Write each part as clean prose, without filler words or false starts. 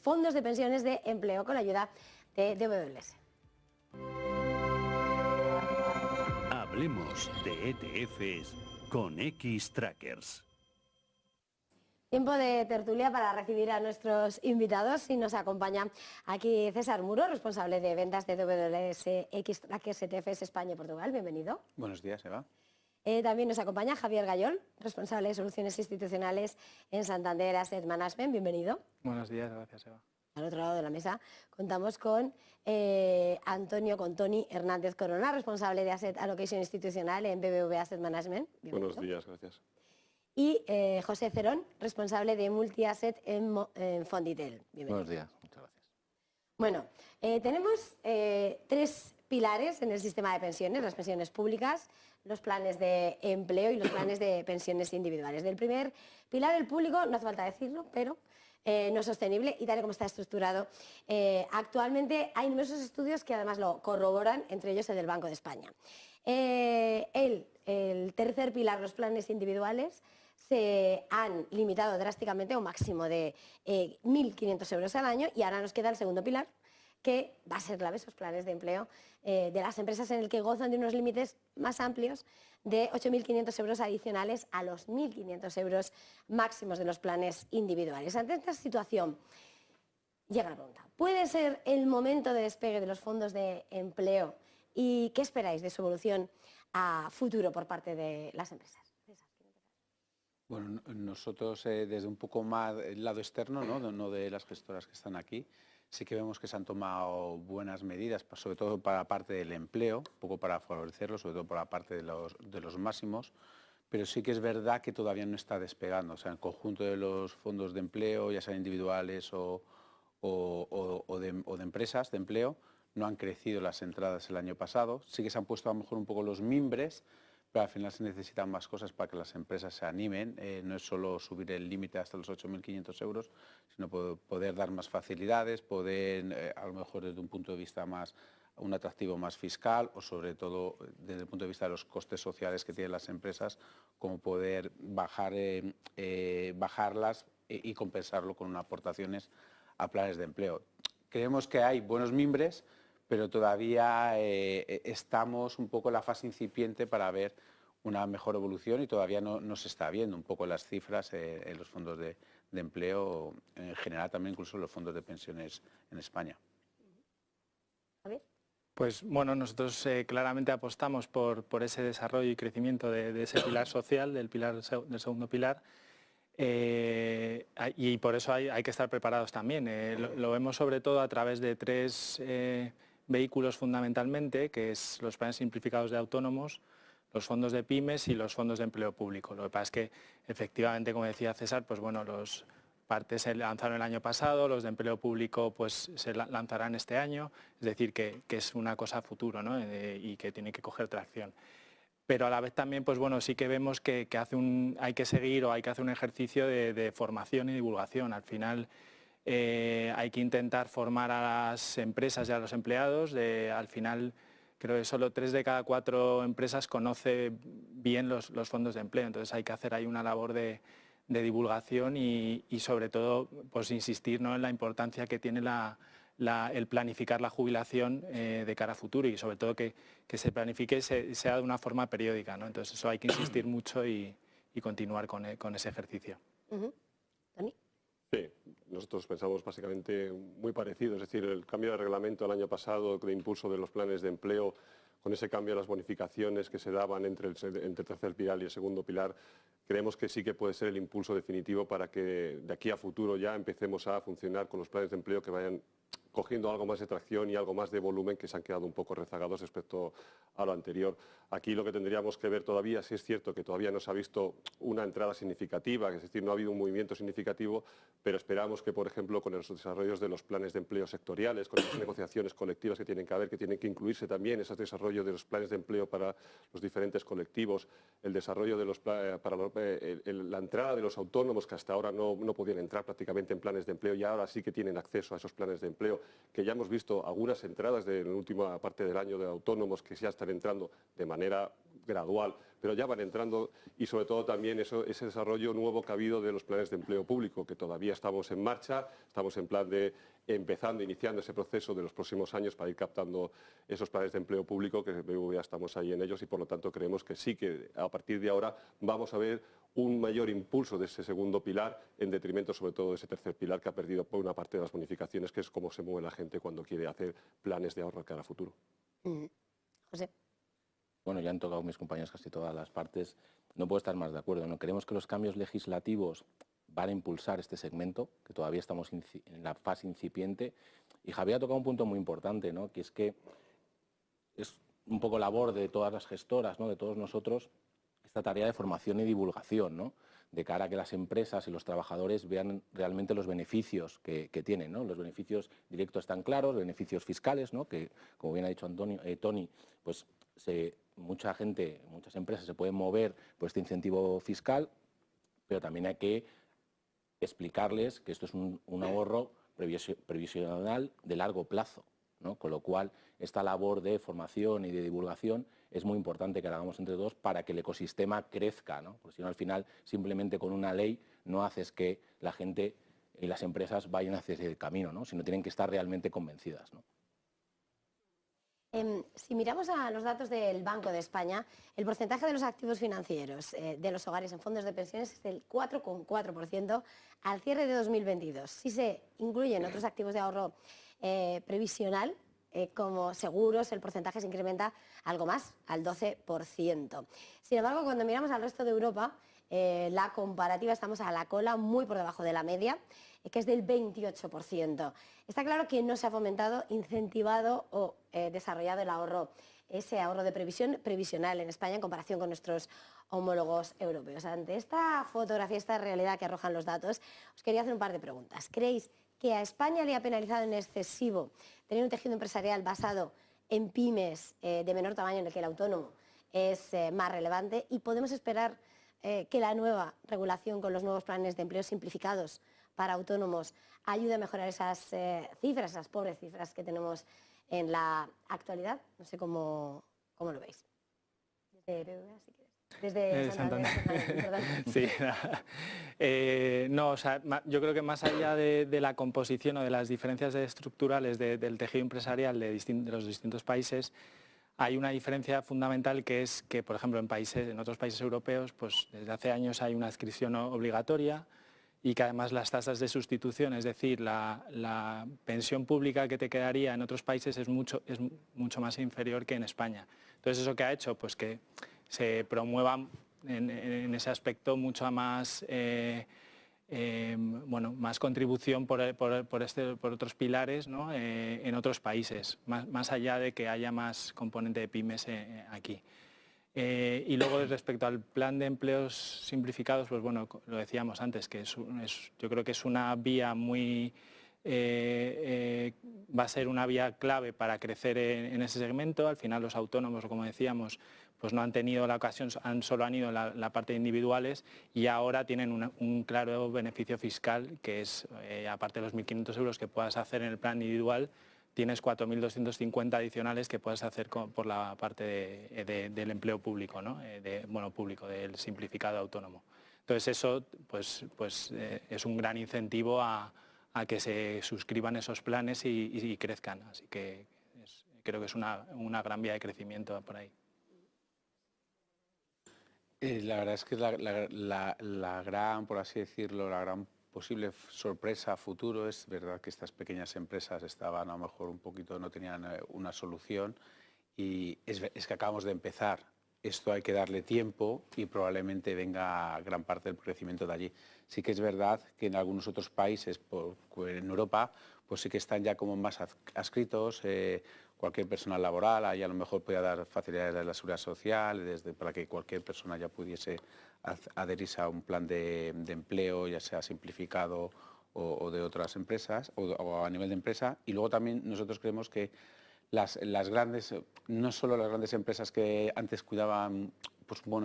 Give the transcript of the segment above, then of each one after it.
fondos de pensiones de empleo con la ayuda de DWS. Hablemos de ETFs con Xtrackers. Tiempo de tertulia para recibir a nuestros invitados y nos acompaña aquí César Muro, responsable de ventas de DWS Xtrackers ETFs España y Portugal. Bienvenido. Buenos días, Eva. También nos acompaña Javier Gayol, responsable de soluciones institucionales en Santander Asset Management. Bienvenido. Buenos días, gracias, Eva. Al otro lado de la mesa contamos con Tony Hernández Corona, responsable de Asset Allocation Institucional en BBVA Asset Management. Bienvenido. Buenos días, gracias. Y José Cerón, responsable de Multi-Asset en Fonditel. Bienvenido. Buenos días, muchas gracias. Bueno, tenemos tres pilares en el sistema de pensiones: las pensiones públicas, los planes de empleo y los planes de pensiones individuales. Del primer pilar, el público, no hace falta decirlo, pero no sostenible y tal y como está estructurado. Actualmente hay numerosos estudios que además lo corroboran, entre ellos el del Banco de España. El tercer pilar, los planes individuales, se han limitado drásticamente a un máximo de 1.500 euros al año y ahora nos queda el segundo pilar, que va a ser clave, esos planes de empleo de las empresas, en el que gozan de unos límites más amplios de 8.500 euros adicionales a los 1.500 euros máximos de los planes individuales. Ante esta situación, llega la pregunta: ¿puede ser el momento de despegue de los fondos de empleo y qué esperáis de su evolución a futuro por parte de las empresas? Bueno, nosotros desde un poco más el lado externo, no de las gestoras que están aquí, sí que vemos que se han tomado buenas medidas, sobre todo para la parte del empleo, un poco para favorecerlo, sobre todo por la parte de los máximos, pero sí que es verdad que todavía no está despegando. O sea, el conjunto de los fondos de empleo, ya sean individuales o de empresas de empleo, no han crecido las entradas el año pasado. Sí que se han puesto a lo mejor un poco los mimbres, pero al final se necesitan más cosas para que las empresas se animen. No es solo subir el límite hasta los 8.500 euros, sino poder dar más facilidades, poder, a lo mejor desde un punto de vista más, un atractivo más fiscal, o sobre todo desde el punto de vista de los costes sociales que tienen las empresas, como poder bajarlas y compensarlo con unas aportaciones a planes de empleo. Creemos que hay buenos mimbres, pero todavía estamos un poco en la fase incipiente para ver una mejor evolución y todavía no se está viendo un poco las cifras en los fondos de empleo, en general también incluso los fondos de pensiones en España. Pues bueno, nosotros claramente apostamos por ese desarrollo y crecimiento de ese pilar social, del segundo pilar. Y por eso hay que estar preparados también. Lo vemos sobre todo a través de tres vehículos fundamentalmente, que es los planes simplificados de autónomos, los fondos de pymes y los fondos de empleo público. Lo que pasa es que efectivamente, como decía César, pues bueno, los partes se lanzaron el año pasado, los de empleo público pues se lanzarán este año, es decir, que es una cosa a futuro, ¿no? Y que tiene que coger tracción. Pero a la vez también, pues bueno, sí que vemos que hay que seguir o hay que hacer un ejercicio de formación y divulgación. Al final hay que intentar formar a las empresas y a los empleados. Al final creo que solo 3 de cada 4 empresas conoce bien los fondos de empleo. Entonces hay que hacer ahí una labor de divulgación y sobre todo pues insistir, ¿no?, en la importancia que tiene el planificar la jubilación de cara a futuro y sobre todo que se planifique sea de una forma periódica, ¿no? Entonces eso hay que insistir mucho y continuar con ese ejercicio. ¿Tony? Sí, nosotros pensamos básicamente muy parecido, es decir, el cambio de reglamento el año pasado de impulso de los planes de empleo, con ese cambio de las bonificaciones que se daban entre el tercer pilar y el segundo pilar, creemos que sí que puede ser el impulso definitivo para que de aquí a futuro ya empecemos a funcionar con los planes de empleo que vayan cogiendo algo más de tracción y algo más de volumen, que se han quedado un poco rezagados respecto a lo anterior. Aquí lo que tendríamos que ver todavía, sí es cierto que todavía no se ha visto una entrada significativa, es decir, no ha habido un movimiento significativo, pero esperamos que, por ejemplo, con los desarrollos de los planes de empleo sectoriales, con las negociaciones colectivas que tienen que haber, que tienen que incluirse también ese desarrollo de los planes de empleo para los diferentes colectivos, el desarrollo de la entrada de los autónomos, que hasta ahora no podían entrar prácticamente en planes de empleo y ahora sí que tienen acceso a esos planes de empleo, que ya hemos visto algunas entradas en la última parte del año de autónomos que ya están entrando de manera gradual, pero ya van entrando, y sobre todo también ese desarrollo nuevo que ha habido de los planes de empleo público, que todavía estamos en marcha, estamos en plan de iniciando ese proceso de los próximos años para ir captando esos planes de empleo público, que ya estamos ahí en ellos, y por lo tanto creemos que sí, que a partir de ahora vamos a ver un mayor impulso de ese segundo pilar en detrimento sobre todo de ese tercer pilar, que ha perdido por una parte de las bonificaciones, que es cómo se mueve la gente cuando quiere hacer planes de ahorro cara a futuro. José. Bueno, ya han tocado mis compañeros casi todas las partes. No puedo estar más de acuerdo, ¿no? Creemos que los cambios legislativos van a impulsar este segmento, que todavía estamos en la fase incipiente. Y Javier ha tocado un punto muy importante, ¿no? Que es un poco labor de todas las gestoras, ¿no? De todos nosotros, esta tarea de formación y divulgación, ¿no? De cara a que las empresas y los trabajadores vean realmente los beneficios que tienen, ¿no? Los beneficios directos están claros, beneficios fiscales, ¿no? Que, como bien ha dicho Tony, pues muchas empresas se pueden mover por este incentivo fiscal, pero también hay que explicarles que esto es un ahorro previsional de largo plazo, ¿no? Con lo cual, esta labor de formación y de divulgación es muy importante que la hagamos entre todos para que el ecosistema crezca, ¿no? Porque si no, al final, simplemente con una ley no haces que la gente y las empresas vayan hacia ese camino, ¿no? Sino tienen que estar realmente convencidas, ¿no? Si miramos a los datos del Banco de España, el porcentaje de los activos financieros de los hogares en fondos de pensiones es del 4,4% al cierre de 2022. Si se incluyen otros activos de ahorro previsional, como seguros, el porcentaje se incrementa algo más, al 12%. Sin embargo, cuando miramos al resto de Europa, la comparativa estamos a la cola, muy por debajo de la media, que es del 28%. Está claro que no se ha fomentado, incentivado o desarrollado el ahorro, ese ahorro de previsional en España en comparación con nuestros homólogos europeos. Ante esta fotografía, esta realidad que arrojan los datos, os quería hacer un par de preguntas. ¿Creéis que a España le ha penalizado en excesivo tener un tejido empresarial basado en pymes de menor tamaño, en el que el autónomo es más relevante? ¿Y podemos esperar que la nueva regulación con los nuevos planes de empleo simplificados para autónomos ayude a mejorar esas cifras, esas pobres cifras que tenemos en la actualidad? No sé cómo lo veis. Desde BBVA, si quieres. Desde Santander. Perdón. Sí, no, o sea, yo creo que más allá de la composición o de las diferencias estructurales del tejido empresarial de los distintos países, hay una diferencia fundamental, que es que, por ejemplo, en otros países europeos, pues desde hace años hay una adscripción obligatoria, y que además las tasas de sustitución, es decir, la pensión pública que te quedaría en otros países es mucho más inferior que en España. Entonces, ¿eso qué ha hecho? Pues que se promueva en ese aspecto mucha más, más contribución por otros pilares, ¿no? En otros países, más allá de que haya más componente de pymes aquí. Y luego, respecto al plan de empleos simplificados, pues bueno, lo decíamos antes, que yo creo que es una vía muy... va a ser una vía clave para crecer en ese segmento. Al final los autónomos, como decíamos, pues no han tenido la ocasión, solo han ido en la parte de individuales, y ahora tienen un claro beneficio fiscal, que es, aparte de los 1.500 euros que puedas hacer en el plan individual, tienes 4.250 adicionales que puedes hacer por la parte del empleo público, ¿no? Público, del simplificado autónomo. Entonces eso pues es un gran incentivo a que se suscriban esos planes y crezcan. Así que creo que es una gran vía de crecimiento por ahí. La verdad es que la gran, por así decirlo, la gran posible sorpresa a futuro es verdad que estas pequeñas empresas estaban a lo mejor un poquito, no tenían una solución, y es que acabamos de empezar. Esto hay que darle tiempo y probablemente venga gran parte del crecimiento de allí. Sí que es verdad que en algunos otros países, en Europa, pues sí que están ya como más adscritos, cualquier persona laboral, ahí a lo mejor puede dar facilidades de la seguridad social, para que cualquier persona ya pudiese adherirse a un plan de empleo, ya sea simplificado o de otras empresas, o a nivel de empresa. Y luego también nosotros creemos que las grandes, no solo las grandes empresas que antes cuidaban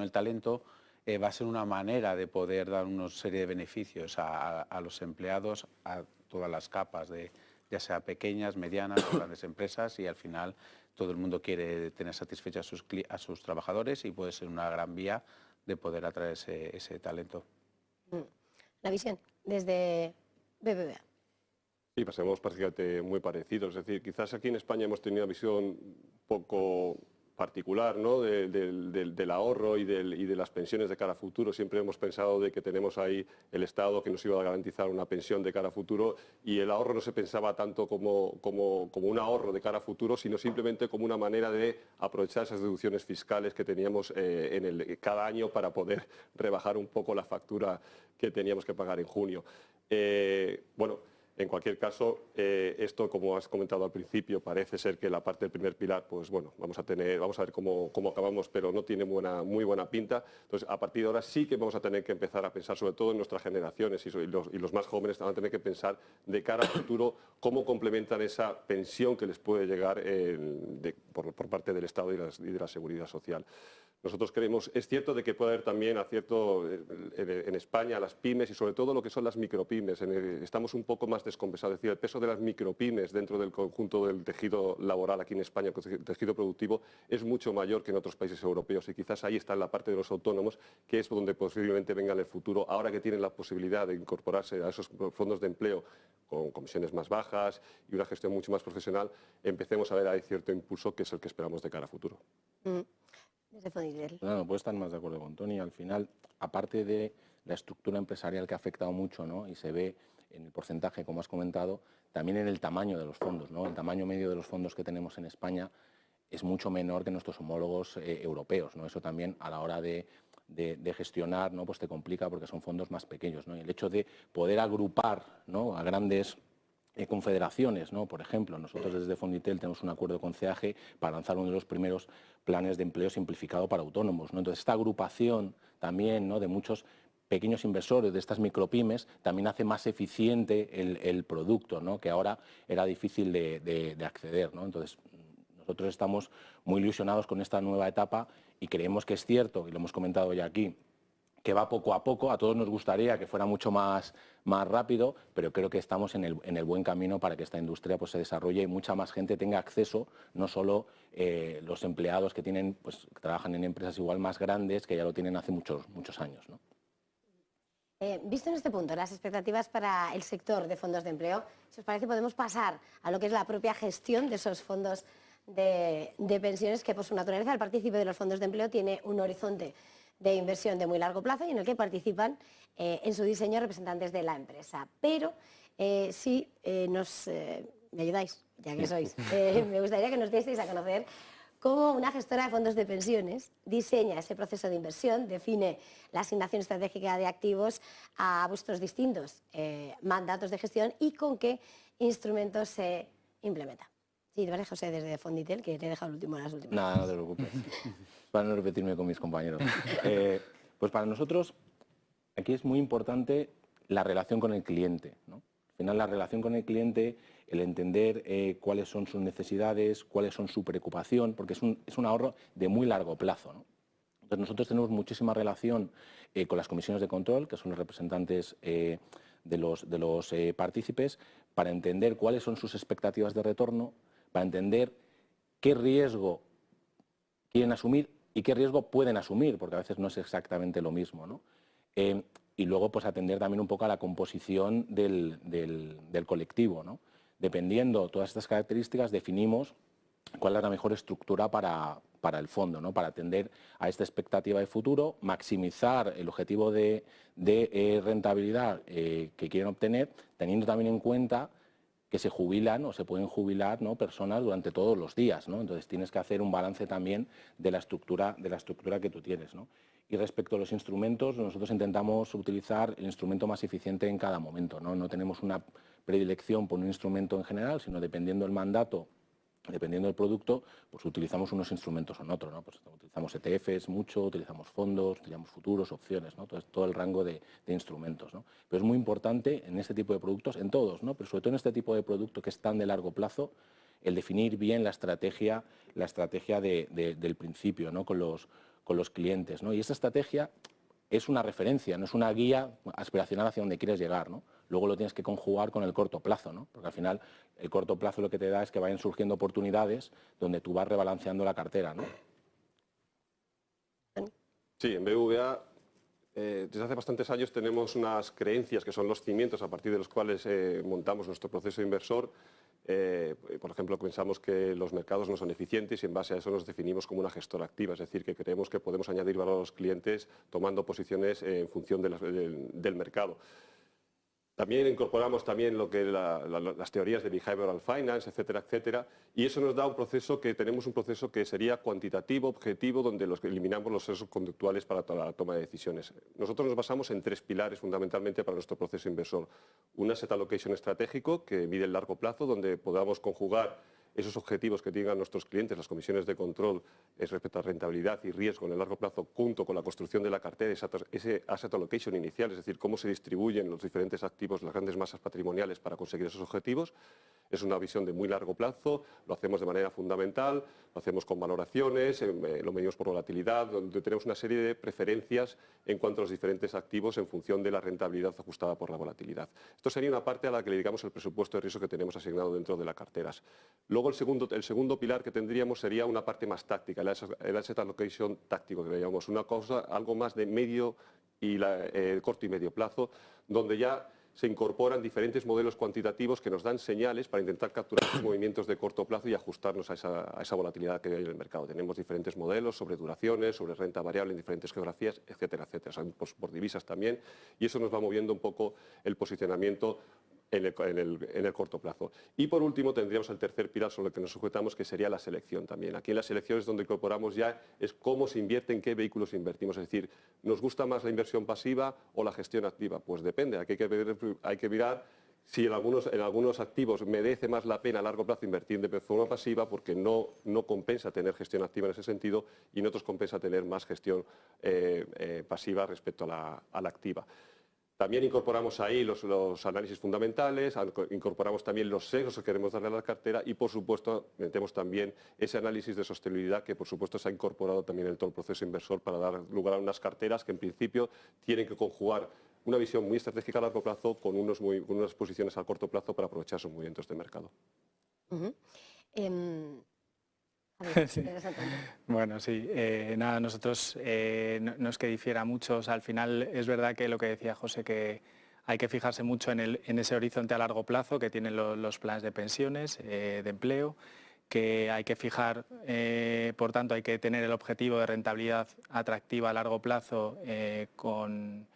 el talento, va a ser una manera de poder dar una serie de beneficios a los empleados, a todas las capas de ya sea pequeñas, medianas o grandes empresas, y al final todo el mundo quiere tener satisfechos a sus trabajadores y puede ser una gran vía de poder atraer ese talento. La visión desde BBVA. Sí, pasemos prácticamente muy parecidos. Es decir, quizás aquí en España hemos tenido una visión un poco particular, ¿no?, del ahorro y de las pensiones de cara a futuro. Siempre hemos pensado de que tenemos ahí el Estado que nos iba a garantizar una pensión de cara a futuro, y el ahorro no se pensaba tanto como un ahorro de cara a futuro, sino simplemente como una manera de aprovechar esas deducciones fiscales que teníamos cada año para poder rebajar un poco la factura que teníamos que pagar en junio. En cualquier caso, esto, como has comentado al principio, parece ser que la parte del primer pilar, pues bueno, vamos a ver cómo acabamos, pero no tiene muy buena pinta. Entonces, a partir de ahora sí que vamos a tener que empezar a pensar, sobre todo en nuestras generaciones y los más jóvenes, van a tener que pensar de cara al futuro cómo complementan esa pensión que les puede llegar por parte del Estado y de la Seguridad Social. Nosotros creemos, es cierto de que puede haber también acierto en España, las pymes y sobre todo lo que son las micropymes. Estamos un poco más descompensados, es decir, el peso de las micropymes dentro del conjunto del tejido laboral aquí en España, el tejido productivo, es mucho mayor que en otros países europeos, y quizás ahí está la parte de los autónomos, que es donde posiblemente venga en el futuro, ahora que tienen la posibilidad de incorporarse a esos fondos de empleo con comisiones más bajas y una gestión mucho más profesional, empecemos a ver ahí cierto impulso, que es el que esperamos de cara a futuro. No puedo estar más de acuerdo con Toni. Al final, aparte de la estructura empresarial que ha afectado mucho, ¿no?, y se ve en el porcentaje, como has comentado, también en el tamaño de los fondos, ¿no? El tamaño medio de los fondos que tenemos en España es mucho menor que nuestros homólogos europeos, ¿no? Eso también a la hora de gestionar, ¿no?, pues te complica porque son fondos más pequeños, ¿no? Y el hecho de poder agrupar, ¿no?, a grandes confederaciones, ¿no? Por ejemplo, nosotros desde Fonditel tenemos un acuerdo con CAG para lanzar uno de los primeros planes de empleo simplificado para autónomos, ¿no? Entonces, esta agrupación también, ¿no?, de muchos pequeños inversores, de estas micropymes, también hace más eficiente el producto, ¿no?, que ahora era difícil de acceder, ¿no? Entonces, nosotros estamos muy ilusionados con esta nueva etapa y creemos que es cierto, y lo hemos comentado ya aquí, que va poco a poco. A todos nos gustaría que fuera mucho más rápido, pero creo que estamos en el buen camino para que esta industria pues se desarrolle y mucha más gente tenga acceso, no solo los empleados que trabajan en empresas igual más grandes, que ya lo tienen hace muchos años, ¿no? Visto en este punto las expectativas para el sector de fondos de empleo, si os parece podemos pasar a lo que es la propia gestión de esos fondos de pensiones, que por su naturaleza el partícipe de los fondos de empleo tiene un horizonte de inversión de muy largo plazo y en el que participan en su diseño representantes de la empresa. Pero si me ayudáis, ya que sois, me gustaría que nos dieseis a conocer cómo una gestora de fondos de pensiones diseña ese proceso de inversión, define la asignación estratégica de activos a vuestros distintos mandatos de gestión y con qué instrumentos se implementa. Sí, vale, José, desde Fonditel, que te he dejado el último de las últimas. Nada, no te preocupes, para no repetirme con mis compañeros. Pues para nosotros aquí es muy importante la relación con el cliente, ¿no? Al final, la relación con el cliente, el entender cuáles son sus necesidades, cuáles son su preocupación, porque es un ahorro de muy largo plazo, ¿no? Entonces, nosotros tenemos muchísima relación con las comisiones de control, que son los representantes de los partícipes, para entender cuáles son sus expectativas de retorno, para entender qué riesgo quieren asumir y qué riesgo pueden asumir, porque a veces no es exactamente lo mismo, ¿no? Y luego pues atender también un poco a la composición del colectivo, ¿no? Dependiendo de todas estas características, definimos cuál es la mejor estructura para el fondo, ¿no? Para atender a esta expectativa de futuro, maximizar el objetivo de rentabilidad que quieren obtener, teniendo también en cuenta que se jubilan o se pueden jubilar, ¿no?, personas durante todos los días, ¿no? Entonces tienes que hacer un balance también de la estructura que tú tienes, ¿no? Y respecto a los instrumentos, nosotros intentamos utilizar el instrumento más eficiente en cada momento, ¿no? No tenemos una predilección por un instrumento en general, sino dependiendo del mandato, dependiendo del producto, pues utilizamos unos instrumentos o otros, ¿no? Pues utilizamos ETFs mucho, utilizamos fondos, utilizamos futuros, opciones, ¿no? Entonces, todo el rango de instrumentos, ¿no? Pero es muy importante en este tipo de productos, en todos, ¿no? Pero sobre todo en este tipo de producto que es tan de largo plazo, el definir bien la estrategia del principio, ¿no?, con los clientes, ¿no? Y esta estrategia es una referencia, no es una guía aspiracional hacia donde quieres llegar, ¿no? luego lo tienes que conjugar con el corto plazo, ¿no? Porque al final el corto plazo lo que te da es que vayan surgiendo oportunidades donde tú vas rebalanceando la cartera, ¿no? Sí, en BBVA desde hace bastantes años tenemos unas creencias que son los cimientos a partir de los cuales montamos nuestro proceso inversor. Por ejemplo, pensamos que los mercados no son eficientes y en base a eso nos definimos como una gestora activa, es decir, que creemos que podemos añadir valor a los clientes tomando posiciones en función del mercado. También incorporamos también lo que las teorías de behavioral finance, etcétera, etcétera, y eso nos da un proceso que sería cuantitativo, objetivo, donde eliminamos los sesgos conductuales para la toma de decisiones. Nosotros nos basamos en 3 pilares fundamentalmente para nuestro proceso inversor. Un asset allocation estratégico que mide el largo plazo, donde podamos conjugar esos objetivos que tengan nuestros clientes, las comisiones de control respecto a rentabilidad y riesgo en el largo plazo, junto con la construcción de la cartera, ese asset allocation inicial, es decir, cómo se distribuyen los diferentes activos, las grandes masas patrimoniales para conseguir esos objetivos. Es una visión de muy largo plazo, lo hacemos de manera fundamental, lo hacemos con valoraciones, lo medimos por volatilidad, donde tenemos una serie de preferencias en cuanto a los diferentes activos en función de la rentabilidad ajustada por la volatilidad. Esto sería una parte a la que le dedicamos el presupuesto de riesgo que tenemos asignado dentro de las carteras. Luego el segundo pilar que tendríamos sería una parte más táctica, el asset allocation táctico, que le llamamos una cosa, algo más de medio y corto y medio plazo, donde ya se incorporan diferentes modelos cuantitativos que nos dan señales para intentar capturar los movimientos de corto plazo y ajustarnos a esa volatilidad que hay en el mercado. Tenemos diferentes modelos sobre duraciones, sobre renta variable en diferentes geografías, etcétera, etcétera. O sea, por divisas también, y eso nos va moviendo un poco el posicionamiento en el corto plazo. Y por último tendríamos el tercer pilar sobre el que nos sujetamos, que sería la selección también. Aquí en la selección es donde incorporamos ya es cómo se invierte, en qué vehículos invertimos. Es decir, ¿nos gusta más la inversión pasiva o la gestión activa? Pues depende, hay que mirar si en algunos activos merece más la pena a largo plazo invertir de forma pasiva porque no compensa tener gestión activa en ese sentido, y en otros compensa tener más gestión pasiva respecto a la activa. También incorporamos ahí los análisis fundamentales, incorporamos también los sesgos que queremos darle a la cartera y, por supuesto, metemos también ese análisis de sostenibilidad que, por supuesto, se ha incorporado también en todo el proceso inversor para dar lugar a unas carteras que, en principio, tienen que conjugar una visión muy estratégica a largo plazo con unas posiciones a corto plazo para aprovechar esos movimientos de mercado. Sí. Bueno, sí, nada, nosotros no es que difiera mucho, o sea, al final es verdad que lo que decía José, que hay que fijarse mucho en ese horizonte a largo plazo que tienen los planes de pensiones, de empleo, que hay que fijar, por tanto, hay que tener el objetivo de rentabilidad atractiva a largo plazo con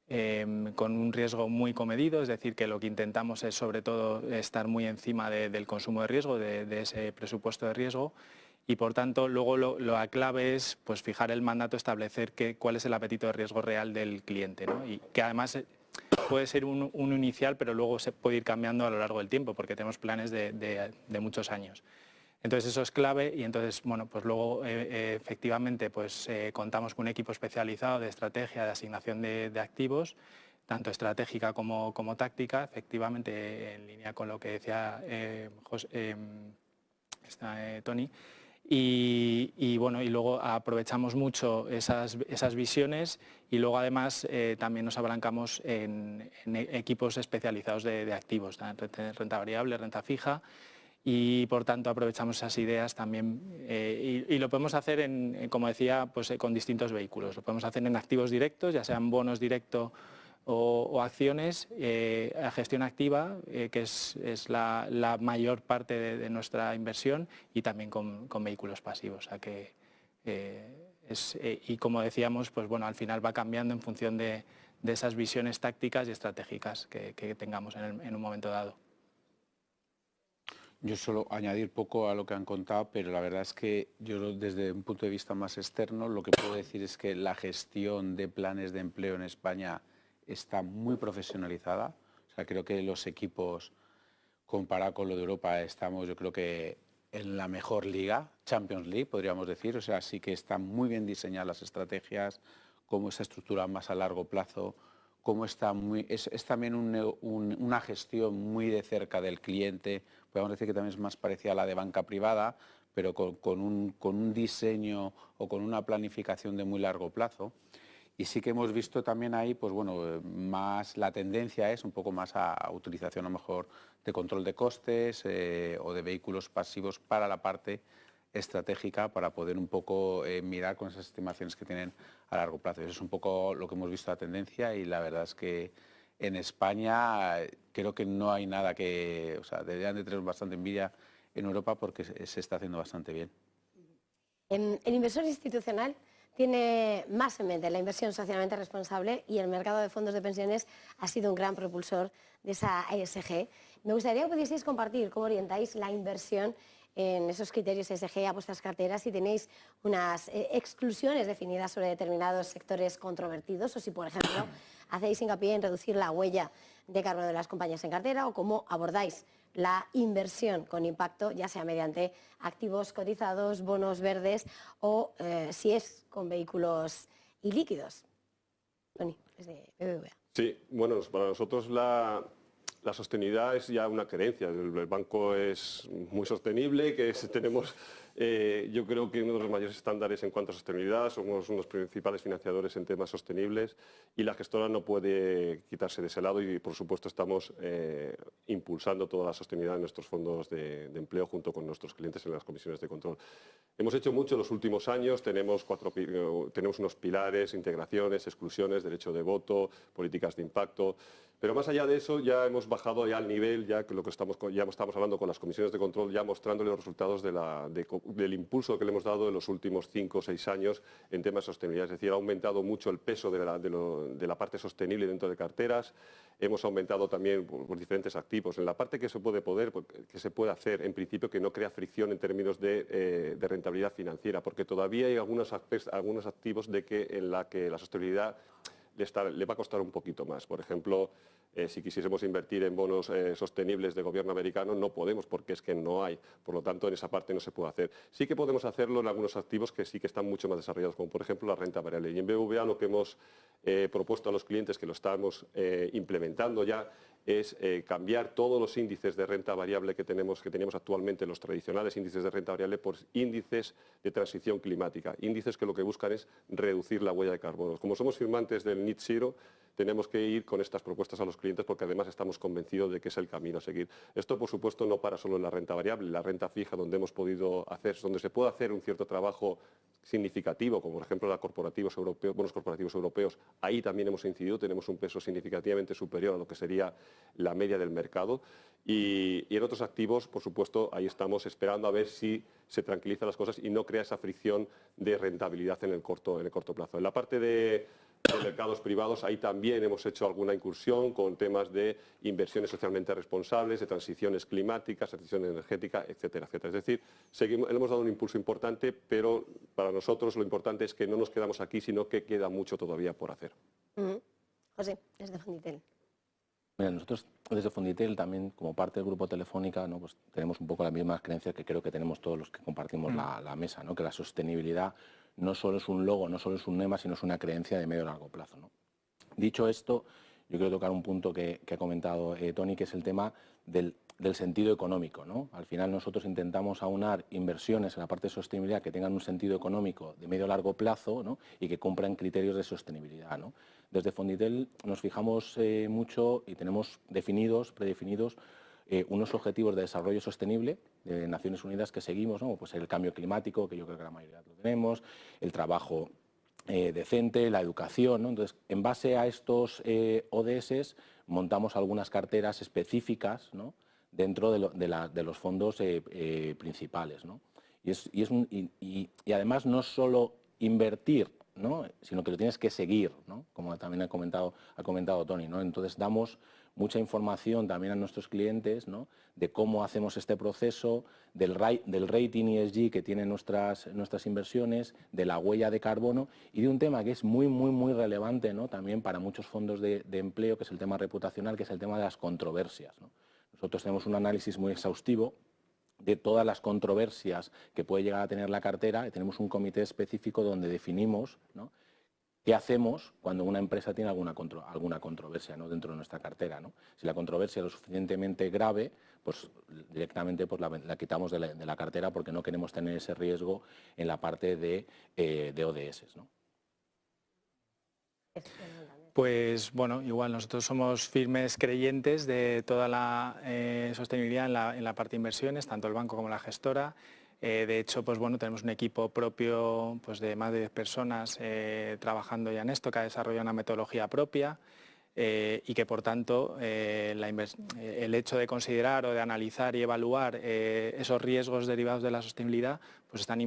un riesgo muy comedido, es decir, que lo que intentamos es sobre todo estar muy encima del consumo de riesgo, de ese presupuesto de riesgo. Y por tanto, luego la clave es pues, fijar el mandato, establecer cuál es el apetito de riesgo real del cliente, ¿no? Y que además puede ser un inicial, pero luego se puede ir cambiando a lo largo del tiempo, porque tenemos planes de muchos años. Entonces eso es clave y entonces, bueno, pues luego efectivamente pues, contamos con un equipo especializado de estrategia, de asignación de activos, tanto estratégica como táctica, efectivamente en línea con lo que decía Tony. Y bueno, y luego aprovechamos mucho esas visiones y luego además también nos abalancamos en equipos especializados de activos, renta variable, renta fija, y por tanto aprovechamos esas ideas también y lo podemos hacer, como decía, pues, con distintos vehículos. Lo podemos hacer en activos directos, ya sean bonos directos o acciones, a gestión activa, que es la mayor parte de nuestra inversión, y también con vehículos pasivos. O sea que, y como decíamos, pues bueno, al final va cambiando en función de esas visiones tácticas y estratégicas que tengamos en un momento dado. Yo solo añadir poco a lo que han contado, pero la verdad es que yo desde un punto de vista más externo lo que puedo decir es que la gestión de planes de empleo en España está muy profesionalizada. O sea, creo que los equipos, comparado con lo de Europa, estamos yo creo que en la mejor liga, Champions League podríamos decir. O sea, sí que están muy bien diseñadas las estrategias, cómo se estructura más a largo plazo, cómo está es también una gestión muy de cerca del cliente. Podemos decir que también es más parecida a la de banca privada, pero con un diseño o con una planificación de muy largo plazo. Y sí que hemos visto también ahí, pues bueno, más la tendencia es un poco más a utilización a lo mejor de control de costes o de vehículos pasivos para la parte estratégica, para poder un poco mirar con esas estimaciones que tienen a largo plazo. Eso es un poco lo que hemos visto la tendencia, y la verdad es que en España creo que no hay nada que, o sea, deberían de tener bastante envidia en Europa, porque se está haciendo bastante bien. El inversor institucional tiene más en mente la inversión socialmente responsable, y el mercado de fondos de pensiones ha sido un gran propulsor de esa ESG. Me gustaría que pudieseis compartir cómo orientáis la inversión en esos criterios ESG a vuestras carteras, si tenéis unas exclusiones definidas sobre determinados sectores controvertidos, o si, por ejemplo, hacéis hincapié en reducir la huella de carbono de las compañías en cartera, o cómo abordáis la inversión con impacto, ya sea mediante activos cotizados, bonos verdes, o si es con vehículos ilíquidos. Tony, desde BBVA. Sí, bueno, para nosotros la sostenibilidad es ya una creencia. El banco es muy sostenible, tenemos, yo creo que uno de los mayores estándares en cuanto a sostenibilidad, somos uno de los principales financiadores en temas sostenibles, y la gestora no puede quitarse de ese lado, y por supuesto estamos impulsando toda la sostenibilidad en nuestros fondos de empleo junto con nuestros clientes en las comisiones de control. Hemos hecho mucho en los últimos años, tenemos unos pilares: integraciones, exclusiones, derecho de voto, políticas de impacto. Pero más allá de eso, ya hemos bajado ya al nivel, ya estamos hablando con las comisiones de control, ya mostrándole los resultados del impulso que le hemos dado en los últimos 5 o 6 años en temas de sostenibilidad. Es decir, ha aumentado mucho el peso de la parte sostenible dentro de carteras. Hemos aumentado también por diferentes activos. En la parte que se puede hacer, en principio, que no crea fricción en términos de rentabilidad financiera, porque todavía hay algunos activos en la que la sostenibilidad le va a costar un poquito más. Por ejemplo, si quisiésemos invertir en bonos sostenibles de gobierno americano, no podemos, porque es que no hay. Por lo tanto, en esa parte no se puede hacer. Sí que podemos hacerlo en algunos activos que sí que están mucho más desarrollados, como por ejemplo la renta variable. Y en BBVA lo que hemos propuesto a los clientes, que lo estamos implementando ya, es cambiar todos los índices de renta variable que teníamos actualmente, los tradicionales índices de renta variable, por índices de transición climática, índices que lo que buscan es reducir la huella de carbono. Como somos firmantes del Net Zero, tenemos que ir con estas propuestas a los clientes, porque además estamos convencidos de que es el camino a seguir. Esto, por supuesto, no para solo en la renta variable, la renta fija, donde se puede hacer un cierto trabajo significativo, como por ejemplo bonos corporativos europeos. Ahí también hemos incidido, tenemos un peso significativamente superior a lo que sería la media del mercado, y en otros activos, por supuesto, ahí estamos esperando a ver si se tranquilizan las cosas y no crea esa fricción de rentabilidad en el corto plazo. En la parte de mercados privados, ahí también hemos hecho alguna incursión con temas de inversiones socialmente responsables, de transiciones climáticas, transición energética, etcétera, etcétera. Es decir, le hemos dado un impulso importante, pero para nosotros lo importante es que no nos quedamos aquí, sino que queda mucho todavía por hacer. José, desde Fonditel. Mira, nosotros desde Fonditel también, como parte del grupo Telefónica, ¿no? Pues tenemos un poco las mismas creencias que creo que tenemos todos los que compartimos la mesa, ¿no? Que la sostenibilidad no solo es un logo, no solo es un lema, sino es una creencia de medio y largo plazo, ¿no? Dicho esto, yo quiero tocar un punto que ha comentado Tony, que es el tema del sentido económico, ¿no? Al final nosotros intentamos aunar inversiones en la parte de sostenibilidad que tengan un sentido económico de medio a largo plazo, ¿no? Y que cumplan criterios de sostenibilidad, ¿no? Desde Fonditel nos fijamos mucho y tenemos predefinidos unos objetivos de desarrollo sostenible de Naciones Unidas que seguimos, ¿no? Pues el cambio climático, que yo creo que la mayoría lo tenemos, el trabajo decente, la educación, ¿no? Entonces, en base a estos ODS, montamos algunas carteras específicas, ¿no? Dentro de los fondos principales, ¿no? Y además no solo invertir, ¿no? Sino que lo tienes que seguir, ¿no? Como también ha comentado Tony, ¿no? Entonces damos mucha información también a nuestros clientes, ¿no? De cómo hacemos este proceso, del rating ESG que tienen nuestras inversiones, de la huella de carbono y de un tema que es muy, muy, muy relevante, ¿no? También para muchos fondos de empleo, que es el tema reputacional, que es el tema de las controversias, ¿no? Nosotros tenemos un análisis muy exhaustivo de todas las controversias que puede llegar a tener la cartera, y tenemos un comité específico donde definimos, ¿no? ¿Qué hacemos cuando una empresa tiene alguna controversia, ¿no? Dentro de nuestra cartera, ¿no? Si la controversia es lo suficientemente grave, pues directamente pues la quitamos de la cartera, porque no queremos tener ese riesgo en la parte de ODS, ¿no? Pues bueno, igual nosotros somos firmes creyentes de toda la sostenibilidad en la parte de inversiones, tanto el banco como la gestora. De hecho, pues bueno, tenemos un equipo propio pues de más de 10 personas trabajando ya en esto, que ha desarrollado una metodología propia y que por tanto el hecho de considerar o de analizar y evaluar esos riesgos derivados de la sostenibilidad pues están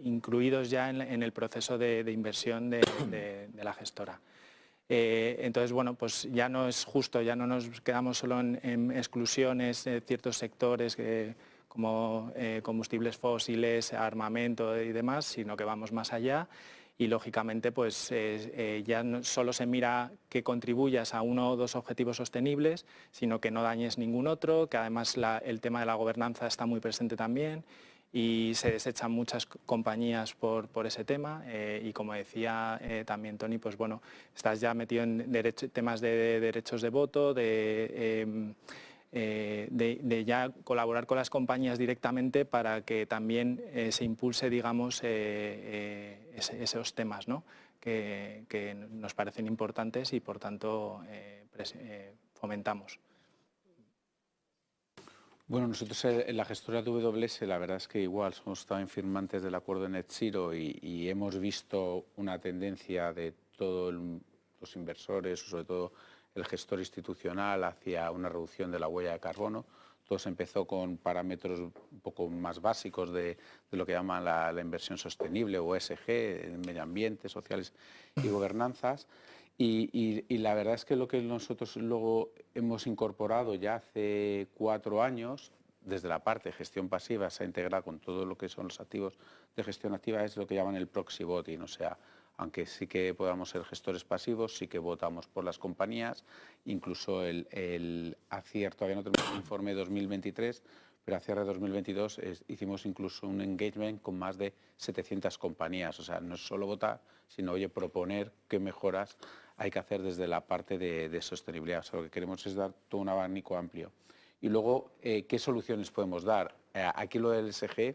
incluidos ya en el proceso de inversión de la gestora. Entonces, bueno, pues ya no es justo, ya no nos quedamos solo en exclusiones de ciertos sectores como combustibles fósiles, armamento y demás, sino que vamos más allá y lógicamente pues ya no solo se mira que contribuyas a uno o dos objetivos sostenibles, sino que no dañes ningún otro, que además el tema de la gobernanza está muy presente también y se desechan muchas compañías por ese tema y como decía también Tony, pues bueno, estás ya metido en temas de derechos de voto, de ya colaborar con las compañías directamente para que también se impulse, digamos, esos temas, ¿no? que nos parecen importantes y por tanto fomentamos. Bueno, nosotros en la gestora de WS la verdad es que igual somos también firmantes del acuerdo de Net Zero y hemos visto una tendencia de todos los inversores, sobre todo el gestor institucional, hacia una reducción de la huella de carbono. Todo se empezó con parámetros un poco más básicos de lo que llaman la inversión sostenible o ESG, medio ambiente, sociales y gobernanzas. Y la verdad es que lo que nosotros luego hemos incorporado ya hace 4 años, desde la parte de gestión pasiva, se ha integrado con todo lo que son los activos de gestión activa, es lo que llaman el proxy voting, o sea, aunque sí que podamos ser gestores pasivos, sí que votamos por las compañías, incluso el ACIER, todavía no tenemos el informe 2023, pero a cierre de 2022 hicimos incluso un engagement con más de 700 compañías, o sea, no es solo votar, sino oye, proponer qué mejoras hay que hacer desde la parte de sostenibilidad. O sea, lo que queremos es dar todo un abanico amplio. Y luego, ¿qué soluciones podemos dar? Aquí lo del ESG,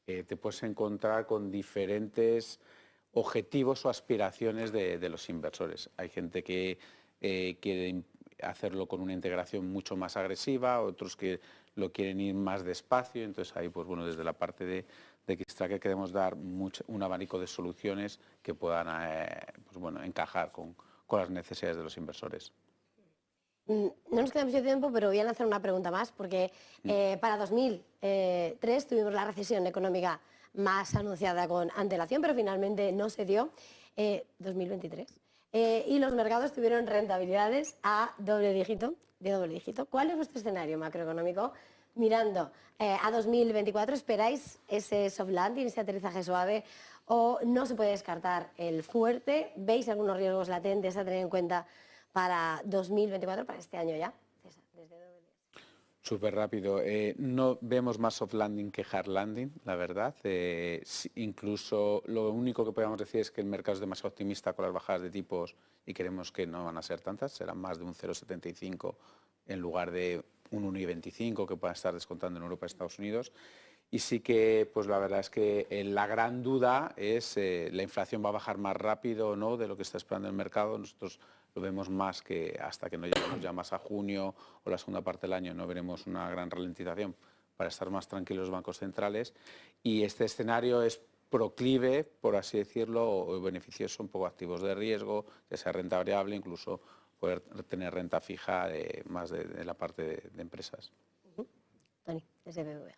te puedes encontrar con diferentes objetivos o aspiraciones de los inversores. Hay gente que quiere hacerlo con una integración mucho más agresiva, otros que lo quieren ir más despacio, entonces ahí pues bueno, desde la parte de Xtrackers queremos dar un abanico de soluciones que puedan pues bueno, encajar con las necesidades de los inversores. No nos queda mucho tiempo, pero voy a lanzar una pregunta más, porque para 2003 tuvimos la recesión económica más anunciada con antelación, pero finalmente no se dio, 2023. Y los mercados tuvieron rentabilidades a doble dígito. ¿Cuál es vuestro escenario macroeconómico? Mirando a 2024, ¿esperáis ese soft landing, ese aterrizaje suave, o no se puede descartar el fuerte? ¿Veis algunos riesgos latentes a tener en cuenta para 2024, para este año ya? Desde Súper rápido. No vemos más soft landing que hard landing, la verdad. Incluso lo único que podemos decir es que el mercado es demasiado optimista con las bajadas de tipos y creemos que no van a ser tantas, serán más de un 0,75 en lugar de un 1,25 que puedan estar descontando en Europa y Estados Unidos. Y sí que, pues la verdad es que la gran duda es la inflación va a bajar más rápido o no de lo que está esperando el mercado. Nosotros lo vemos más que hasta que no lleguemos ya más a junio o la segunda parte del año no veremos una gran ralentización para estar más tranquilos los bancos centrales. Y este escenario es proclive, por así decirlo, o beneficioso un poco activos de riesgo, ya sea renta variable, incluso poder tener renta fija más de la parte de empresas. Tony, desde BBVA.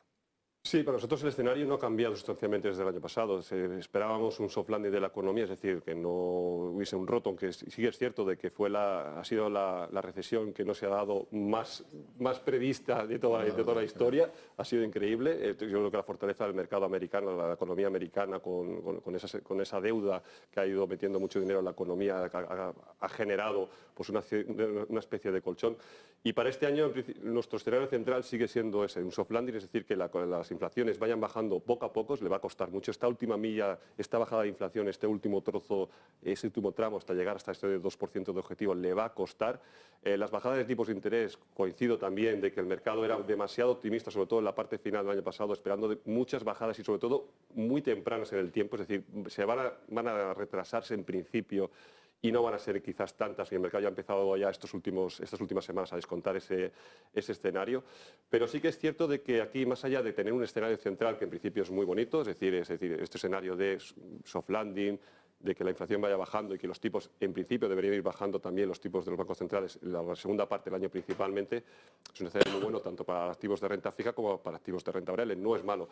Sí, para nosotros el escenario no ha cambiado sustancialmente desde el año pasado. Esperábamos un soft landing de la economía, es decir, que no hubiese un roto, aunque sí es cierto de que ha sido la recesión que no se ha dado más prevista de toda la historia. Ha sido increíble. Yo creo que la fortaleza del mercado americano, la economía americana, con esa deuda que ha ido metiendo mucho dinero en la economía, ha generado pues una especie de colchón. Y para este año nuestro escenario central sigue siendo ese, un soft landing, es decir, que las inflaciones inflaciones vayan bajando poco a poco, le va a costar mucho. Esta última milla, esta bajada de inflación, este último trozo, ese último tramo hasta llegar hasta este 2% de objetivo, le va a costar. Las bajadas de tipos de interés, coincido también de que el mercado era demasiado optimista, sobre todo en la parte final del año pasado, esperando muchas bajadas y sobre todo muy tempranas en el tiempo, es decir, van a retrasarse en principio y no van a ser quizás tantas, y el mercado ya ha empezado ya estas últimas semanas a descontar ese escenario. Pero sí que es cierto de que aquí, más allá de tener un escenario central que en principio es muy bonito, es decir este escenario de soft landing, de que la inflación vaya bajando y que los tipos, en principio, deberían ir bajando también los tipos de los bancos centrales en la segunda parte del año principalmente, es un escenario muy bueno tanto para activos de renta fija como para activos de renta variable, no es malo.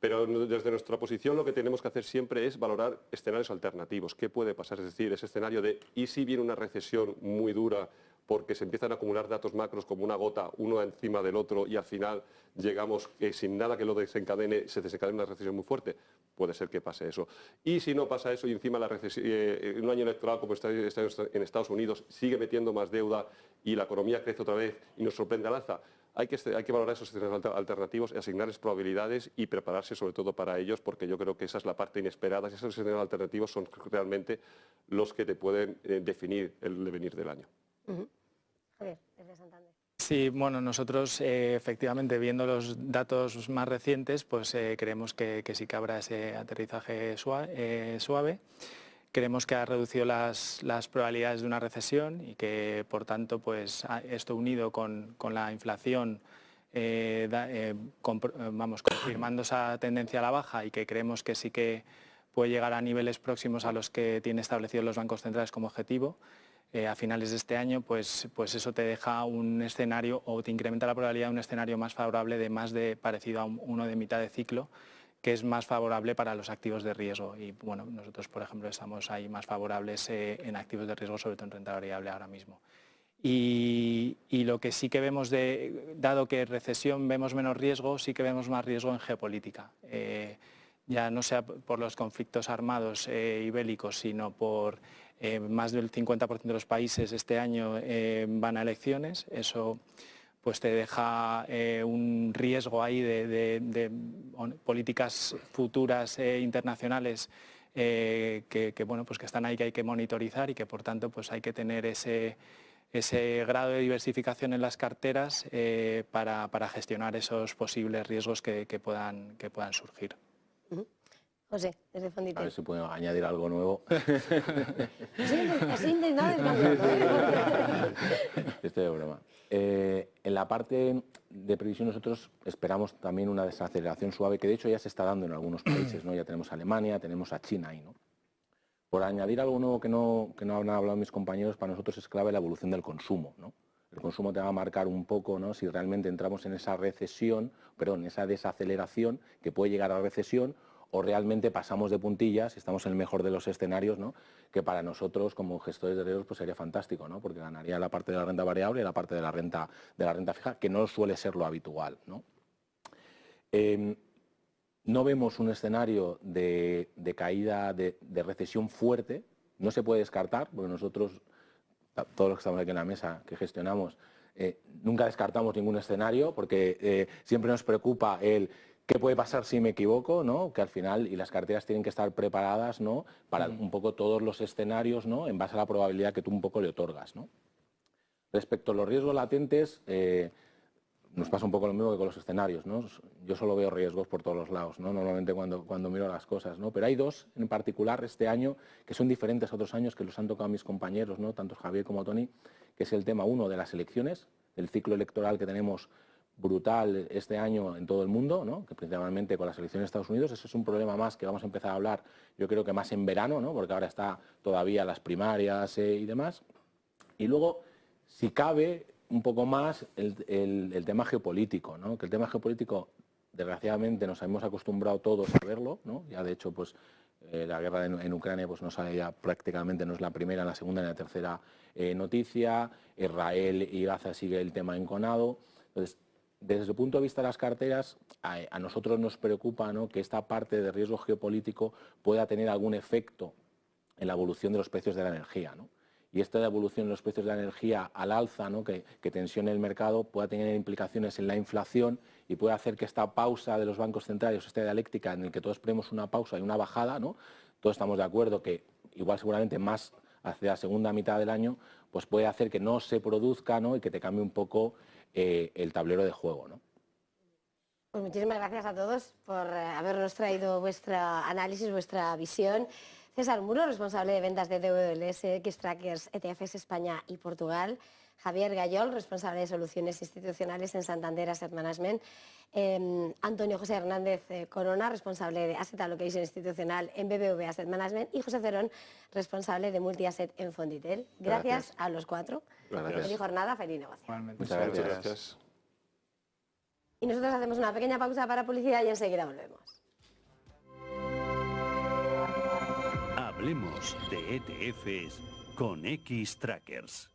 Pero desde nuestra posición lo que tenemos que hacer siempre es valorar escenarios alternativos. ¿Qué puede pasar? Es decir, ese escenario de ¿y si viene una recesión muy dura porque se empiezan a acumular datos macros como una gota, uno encima del otro, y al final llegamos sin nada que lo desencadene, se desencadena una recesión muy fuerte? Puede ser que pase eso. Y si no pasa eso y encima la recesión, en un año electoral como está en Estados Unidos sigue metiendo más deuda y la economía crece otra vez y nos sorprende al alza, hay que valorar esos escenarios alternativos y asignarles probabilidades y prepararse sobre todo para ellos, porque yo creo que esa es la parte inesperada. Esos escenarios alternativos son realmente los que te pueden definir el devenir del año. Javier, desde Santander. Sí, bueno, nosotros efectivamente viendo los datos más recientes, pues creemos que sí que habrá ese aterrizaje suave. Creemos que ha reducido las probabilidades de una recesión y que, por tanto, pues esto unido con la inflación, confirmando esa tendencia a la baja, y que creemos que sí que puede llegar a niveles próximos a los que tienen establecidos los bancos centrales como objetivo a finales de este año, pues eso te deja un escenario, o te incrementa la probabilidad de un escenario más favorable, parecido a uno de mitad de ciclo, que es más favorable para los activos de riesgo. Y bueno, nosotros, por ejemplo, estamos ahí más favorables en activos de riesgo, sobre todo en renta variable ahora mismo. Y lo que sí que vemos, dado que recesión vemos menos riesgo, sí que vemos más riesgo en geopolítica. Ya no sea por los conflictos armados y bélicos, sino por más del 50% de los países este año van a elecciones. Eso pues te deja un riesgo ahí de políticas futuras internacionales bueno, pues que están ahí, que hay que monitorizar, y que por tanto pues hay que tener ese grado de diversificación en las carteras para gestionar esos posibles riesgos que puedan surgir. José, desde Fonditel. A ver si puedo añadir algo nuevo. Así intentado descansando, ¿eh? Estoy de broma. En la parte de previsión nosotros esperamos también una desaceleración suave, que de hecho ya se está dando en algunos países, ¿no? Ya tenemos a Alemania, tenemos a China ahí, ¿no? Por añadir algo nuevo que no han hablado mis compañeros, para nosotros es clave la evolución del consumo, ¿no? El consumo te va a marcar un poco, ¿no?, si realmente entramos en esa esa desaceleración que puede llegar a recesión, o realmente pasamos de puntillas y estamos en el mejor de los escenarios, ¿no?, que para nosotros como gestores de riesgos pues sería fantástico, ¿no?, porque ganaría la parte de la renta variable y la parte de la renta fija, que no suele ser lo habitual, ¿no? No vemos un escenario de caída, de recesión fuerte, no se puede descartar, porque nosotros, todos los que estamos aquí en la mesa, que gestionamos, nunca descartamos ningún escenario, porque siempre nos preocupa el qué puede pasar si me equivoco, ¿no?, que al final, y las carteras tienen que estar preparadas, ¿no?, para un poco todos los escenarios, ¿no?, en base a la probabilidad que tú un poco le otorgas, ¿no? Respecto a los riesgos latentes, nos pasa un poco lo mismo que con los escenarios, ¿no? Yo solo veo riesgos por todos los lados, ¿no?, normalmente cuando miro las cosas, ¿no? Pero hay dos en particular este año que son diferentes a otros años, que los han tocado mis compañeros, ¿no?, tanto Javier como Tony, que es el tema, uno, de las elecciones, el ciclo electoral que tenemos brutal este año en todo el mundo, ¿no?, que principalmente con las elecciones de Estados Unidos. Eso es un problema más que vamos a empezar a hablar, yo creo que más en verano, ¿no?, porque ahora está todavía las primarias y demás. Y luego, si cabe, un poco más el tema geopolítico, ¿no?, que el tema geopolítico, desgraciadamente, nos hemos acostumbrado todos a verlo, ¿no? Ya de hecho, pues la guerra en Ucrania pues no sale ya prácticamente, no es la primera, la segunda ni la tercera noticia. Israel y Gaza sigue el tema enconado. Entonces, desde el punto de vista de las carteras, a nosotros nos preocupa, ¿no?, que esta parte de riesgo geopolítico pueda tener algún efecto en la evolución de los precios de la energía, ¿no? y esta evolución en los precios de la energía al alza, ¿no? que tensione el mercado, pueda tener implicaciones en la inflación y puede hacer que esta pausa de los bancos centrales, esta dialéctica en la que todos esperemos una pausa y una bajada, ¿no? Todos estamos de acuerdo que igual seguramente más hacia la segunda mitad del año, pues puede hacer que no se produzca, ¿no? y que te cambie un poco el tablero de juego, ¿no? Pues muchísimas gracias a todos por habernos traído vuestro análisis, vuestra visión. César Muro, responsable de ventas de DWS, Xtrackers, ETFs España y Portugal. Javier Gayol, responsable de soluciones institucionales en Santander Asset Management. Antonio José Hernández Corona, responsable de Asset Allocation Institucional en BBVA Asset Management. Y José Cerón, responsable de Multi-Asset en Fonditel. Gracias a los cuatro. Gracias. Feliz jornada, feliz negocio. Muchas Muchas gracias. Y nosotros hacemos una pequeña pausa para publicidad y enseguida volvemos. Hablemos de ETFs con Xtrackers.